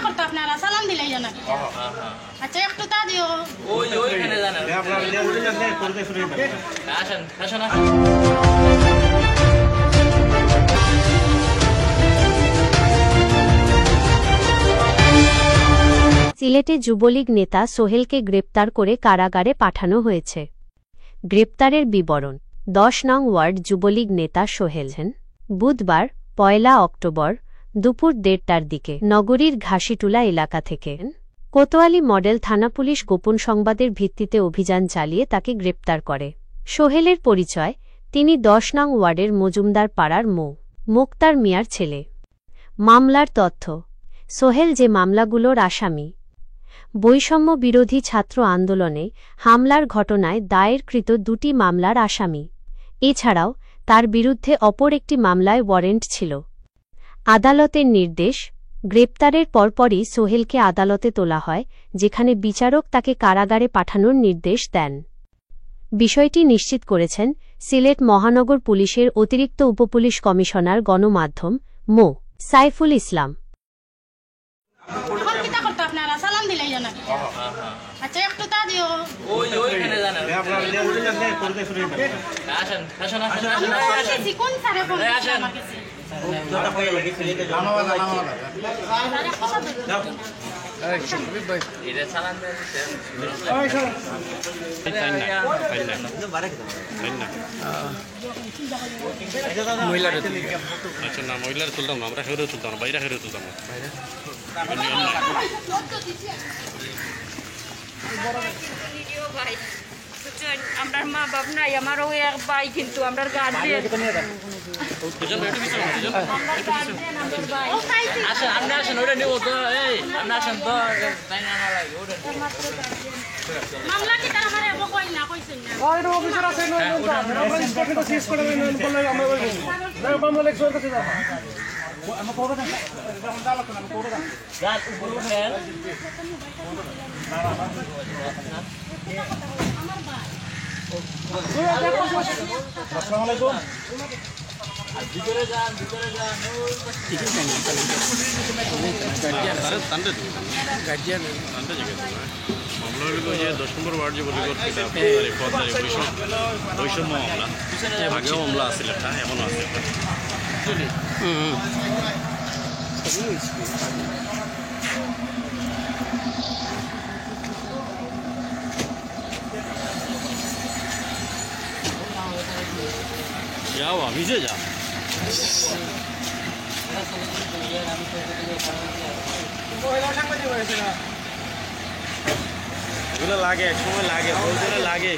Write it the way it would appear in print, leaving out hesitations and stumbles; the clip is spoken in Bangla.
করতে আপনারা সালাম দিলেই জানা আচ্ছা একটু তা দিও ওইখানে জানা আসেন আসেন আসেন। সিলেটে যুবলীগ নেতা সোহেলকে গ্রেপ্তার করে কারাগারে পাঠানো হয়েছে। গ্রেপ্তারের বিবরণ: ১০ নং ওয়ার্ড যুবলীগ নেতা সোহেল বুধবার ১ অক্টোবর দুপুর ১:৩০টার দিকে নগরীর ঘাসিটুলা এলাকা থেকে কোতোয়ালি মডেল থানা পুলিশ গোপন সংবাদের ভিত্তিতে অভিযান চালিয়ে তাকে গ্রেপ্তার করে। সোহেলের পরিচয়: তিনি ১০ নং ওয়ার্ডের মজুমদার পাড়ার মোক্তার মিয়ার ছেলে। মামলার তথ্য: সোহেল যে মামলাগুলোর আসামি: বৈষম্য বিরোধী ছাত্র আন্দোলনে হামলার ঘটনায় দায়েরকৃত ২টি মামলার আসামি। এছাড়াও তার বিরুদ্ধে অপর একটি মামলায় ওয়ারেন্ট ছিল। আদালতের নির্দেশ: গ্রেপ্তারের পরপরই সোহেলকে আদালতে তোলা হয়, যেখানে বিচারক তাকে কারাগারে পাঠানোর নির্দেশ দেন। বিষয়টি নিশ্চিত করেছেন সিলেট মহানগর পুলিশের অতিরিক্ত উপপুলিশ কমিশনার গণমাধ্যম মো. সাইফুল ইসলাম। আপনারা সালাম দিলেই জানা আচ্ছা একটু তা দিও ওইখানে জানা আসেন আসেন আসেন কোন স্যারে ফোন আসেন। আমার কাছে এটা সালাম আচ্ছা না মহিলারা তুলতাম না, আমরা হেরে তুলতাম না, বাইরে হেরে তুলতাম না। আমার মা বাপ নাই, আমারও এক ভাই, কিন্তু আমার গার্জেন আসেন আপনি আসেন ওটা নেবো তো এই আপনি আসেন তো তাই না আমার লাগে ওটা মামলা কি তার আমারে কই না কইছেন না অফিসার আছে আমরা ইন্সপেক্টর সিজ করে নেন বললে আমরা বলবো না মামলা লেখা করতে যাবো আমরা কোড়া দেন আমরা দাও না কোড়া দেন রাত উপর উঠেন আসসালামু আলাইকুম ভিতরে যান মামলা হলো যে 10 নম্বর ওয়ার্ড যে বলি বৈষম্য মামলা, আগেও মামলা আছে, এখনো আছে। যাও ভিজে যা এগুলো লাগে, এক সময় লাগে, বলতে লাগে।